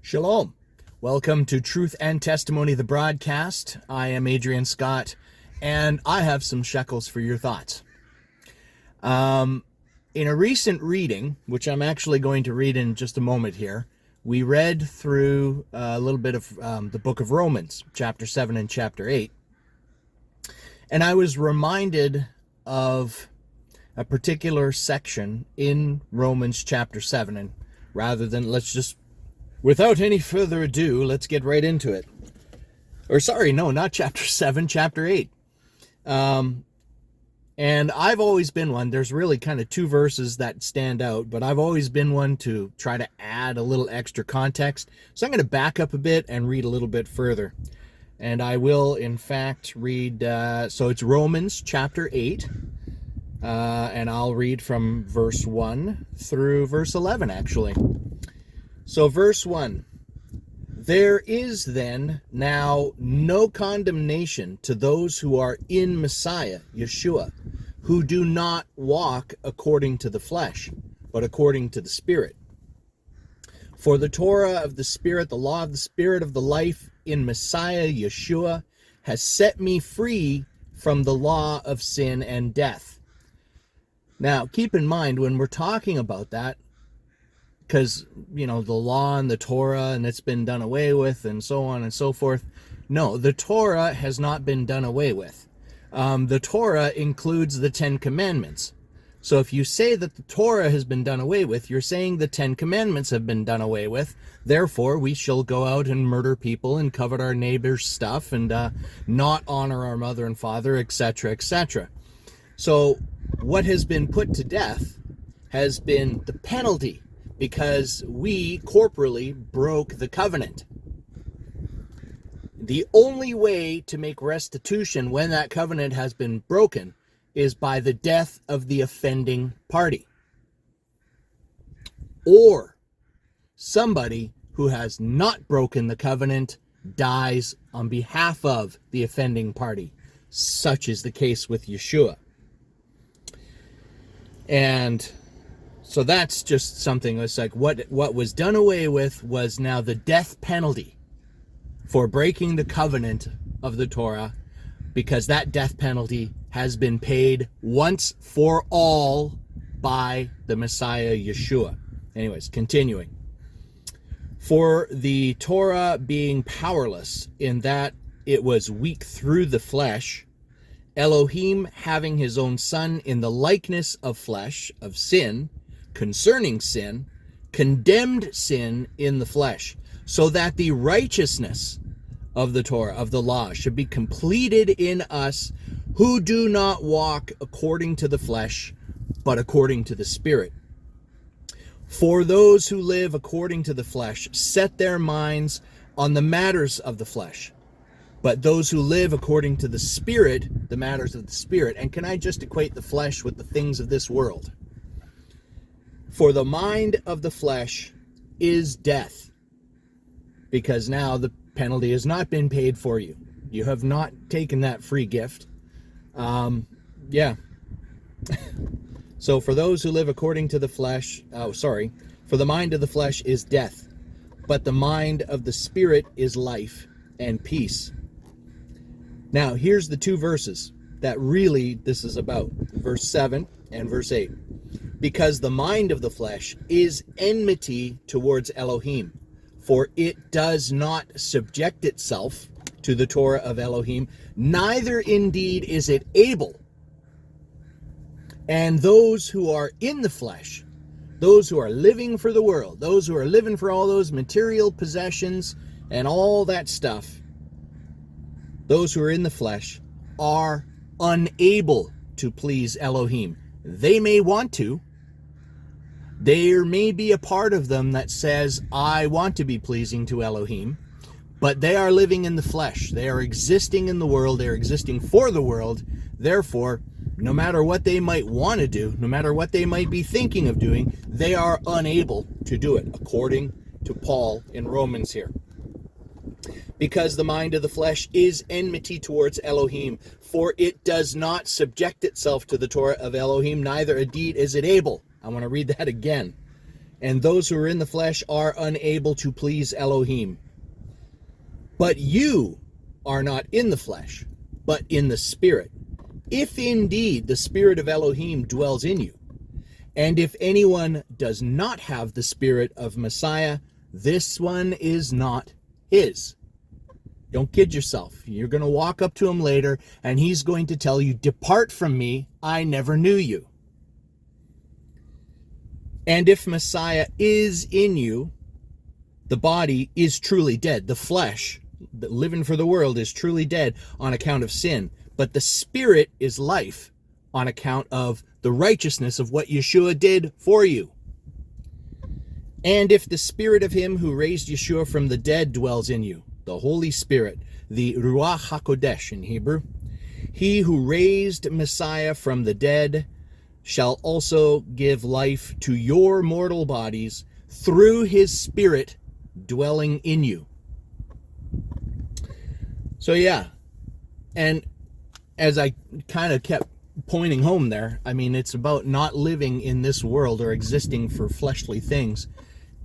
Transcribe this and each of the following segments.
Shalom. Welcome to Truth and Testimony, the broadcast. I am Adrian Scott, and I have some shekels for your thoughts. In a recent reading, which I'm actually going to read in just a moment here, we read through a little bit of the book of Romans, chapter 7 and chapter 8. And I was reminded of a particular section in Romans chapter 7. And rather than without any further ado, let's get right into it. Or sorry, no, not chapter 7, chapter 8. And I've always been one, there's really kind of two verses that stand out, but I've always been one to try to add a little extra context. So I'm going to back up a bit and read a little bit further. And I will, in fact, read, so it's Romans chapter 8, and I'll read from verse 1 through verse 11, actually. So verse 1, there is then now no condemnation to those who are in Messiah, Yeshua, who do not walk according to the flesh, but according to the Spirit. For the Torah of the Spirit, the law of the Spirit of the life in Messiah, Yeshua, has set me free from the law of sin and death. Now, keep in mind, when we're talking about that, because, the law and the Torah, and it's been done away with, and so on and so forth. No, the Torah has not been done away with. The Torah includes the 10 Commandments. So if you say that the Torah has been done away with, you're saying the 10 Commandments have been done away with. Therefore, we shall go out and murder people and covet our neighbor's stuff and not honor our mother and father, etc., etc. So what has been put to death has been the penalty, because we corporally broke the covenant. The only way to make restitution when that covenant has been broken is by the death of the offending party, or somebody who has not broken the covenant dies on behalf of the offending party. Such is the case with Yeshua. And so that's just something that's like what was done away with was now the death penalty for breaking the covenant of the Torah, because that death penalty has been paid once for all by the Messiah Yeshua. Anyways, continuing. For the Torah being powerless in that it was weak through the flesh, Elohim having his own son in the likeness of flesh, of sin, concerning sin, condemned sin in the flesh, so that the righteousness of the Torah, of the law, should be completed in us who do not walk according to the flesh, but according to the Spirit. For those who live according to the flesh set their minds on the matters of the flesh, but those who live according to the Spirit, the matters of the Spirit. And can I just equate the flesh with the things of this world? For the mind of the flesh is death, because now the penalty has not been paid for you. You have not taken that free gift. So for those who live according to the flesh, for the mind of the flesh is death, but the mind of the Spirit is life and peace. Now, here's the two verses that really this is about. Verse 7 and verse 8. Because the mind of the flesh is enmity towards Elohim, for it does not subject itself to the Torah of Elohim, neither indeed is it able. And those who are in the flesh, those who are living for the world, those who are living for all those material possessions and all that stuff, those who are in the flesh are unable to please Elohim. They may want to. There may be a part of them that says, I want to be pleasing to Elohim, but they are living in the flesh. They are existing in the world. They are existing for the world. Therefore, no matter what they might want to do, no matter what they might be thinking of doing, they are unable to do it, according to Paul in Romans here. Because the mind of the flesh is enmity towards Elohim, for it does not subject itself to the Torah of Elohim, neither indeed is it able. I want to read that again. and those who are in the flesh are unable to please Elohim. But you are not in the flesh, but in the Spirit, if indeed the Spirit of Elohim dwells in you. And if anyone does not have the Spirit of Messiah, this one is not his. Don't kid yourself. You're going to walk up to him later, and he's going to tell you, "Depart from me, I never knew you." And if Messiah is in you, the body is truly dead. The flesh, the living for the world, is truly dead on account of sin. But the Spirit is life on account of the righteousness of what Yeshua did for you. And if the Spirit of him who raised Yeshua from the dead dwells in you, the Holy Spirit, the Ruach HaKodesh in Hebrew, he who raised Messiah from the dead shall also give life to your mortal bodies through his Spirit dwelling in you. So yeah, and as I kind of kept pointing home there, I mean, it's about not living in this world or existing for fleshly things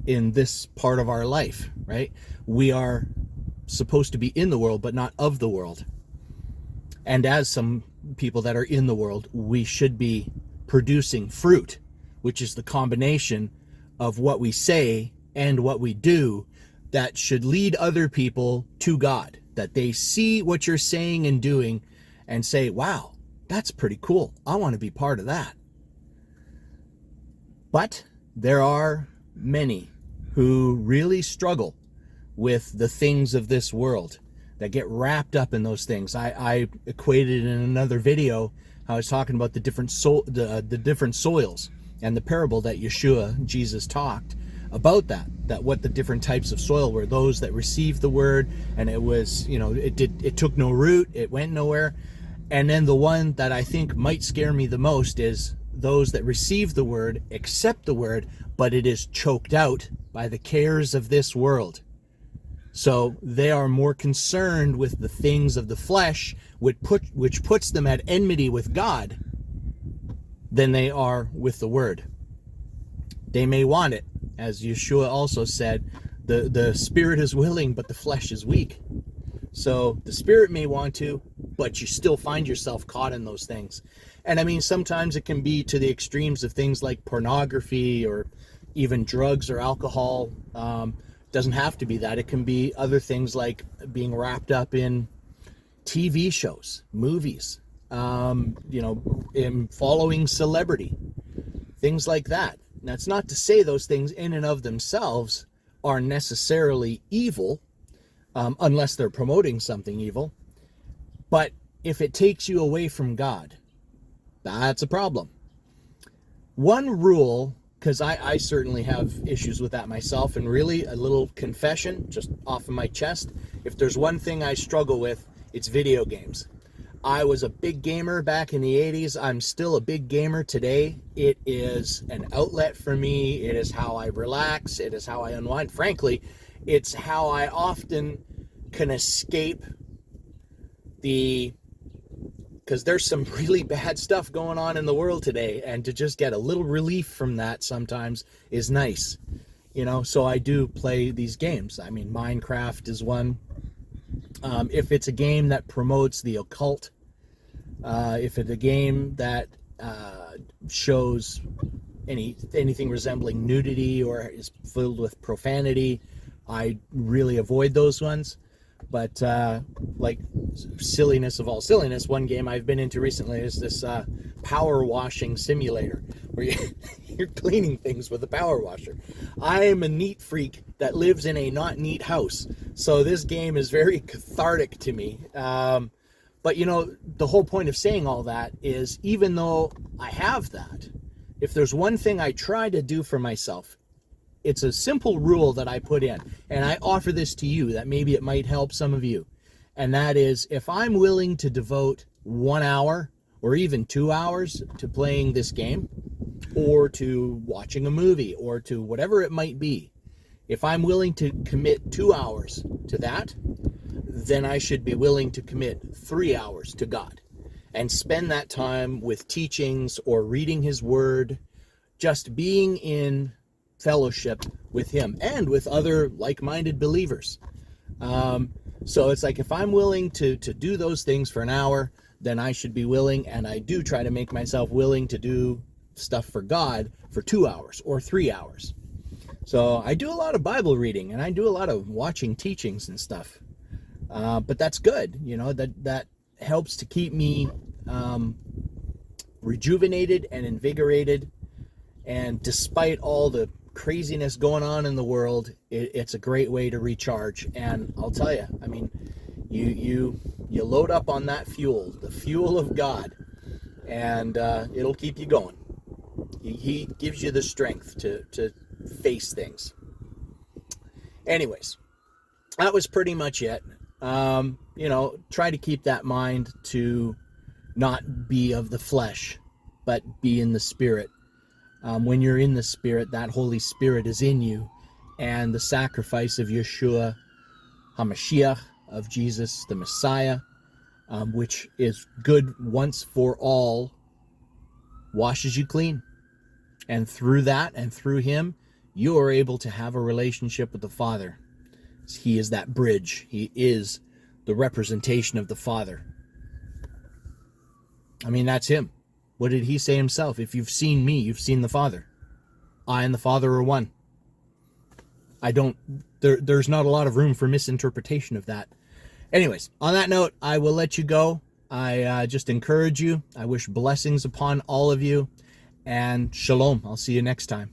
in this part of our life, right? We are supposed to be in the world, but not of the world. And as some people that are in the world, we should be producing fruit, which is the combination of what we say and what we do that should lead other people to God, that they see what you're saying and doing and say, "Wow, that's pretty cool. I want to be part of that." But there are many who really struggle with the things of this world, that get wrapped up in those things. I equated in another video how I was talking about the different different soils, and the parable that Yeshua, Jesus, talked about that what the different types of soil were. Those that received the word, and it was, it took no root, it went nowhere. And then the one that I think might scare me the most is those that receive the word, accept the word, but it is choked out by the cares of this world. So they are more concerned with the things of the flesh, which puts them at enmity with God, than they are with the word. They may want it, as Yeshua also said, the spirit is willing, but the flesh is weak. So the spirit may want to, but you still find yourself caught in those things. And I mean, sometimes it can be to the extremes of things like pornography or even drugs or alcohol. Doesn't have to be that. It can be other things like being wrapped up in TV shows, movies, in following celebrity, things like that. Now, it's not to say those things in and of themselves are necessarily evil, unless they're promoting something evil. But if it takes you away from God, that's a problem. One rule, because I certainly have issues with that myself, and really a little confession just off of my chest. If there's one thing I struggle with, it's video games. I was a big gamer back in the 80s. I'm still a big gamer today. It is an outlet for me. It is how I relax. It is how I unwind. Frankly, it's how I often can escape because there's some really bad stuff going on in the world today, and to just get a little relief from that sometimes is nice. So I do play these games. I mean, Minecraft is one. If it's a game that promotes the occult, if it's a game that shows anything resembling nudity or is filled with profanity, I really avoid those ones. But like silliness of all silliness, one game I've been into recently is this power washing simulator where you're cleaning things with a power washer. I am a neat freak that lives in a not neat house, so this game is very cathartic to me. But the whole point of saying all that is, even though I have that, if there's one thing I try to do for myself, it's a simple rule that I put in, and I offer this to you that maybe it might help some of you. And that is, if I'm willing to devote 1 hour or even 2 hours to playing this game, or to watching a movie, or to whatever it might be, if I'm willing to commit 2 hours to that, then I should be willing to commit 3 hours to God and spend that time with teachings or reading his word, just being in fellowship with him and with other like-minded believers. So it's like, if I'm willing to do those things for an hour, then I should be willing, and I do try to make myself willing to do stuff for God for 2 hours or 3 hours. So I do a lot of Bible reading, and I do a lot of watching teachings and stuff. But that's good, that helps to keep me rejuvenated and invigorated. And despite all the craziness going on in the world, it's a great way to recharge. And I'll tell you, I mean, you load up on that fuel, the fuel of God, and it'll keep you going. He gives you the strength to face things. Anyways, that was pretty much it. Try to keep that mind to not be of the flesh, but be in the Spirit. When you're in the Spirit, that Holy Spirit is in you, and the sacrifice of Yeshua HaMashiach, of Jesus the Messiah, which is good once for all, washes you clean. And through that and through him, you are able to have a relationship with the Father. He is that bridge. He is the representation of the Father. I mean, that's him. What did he say himself? If you've seen me, you've seen the Father. I and the Father are one. There's not a lot of room for misinterpretation of that. Anyways, on that note, I will let you go. I just encourage you. I wish blessings upon all of you. And shalom. I'll see you next time.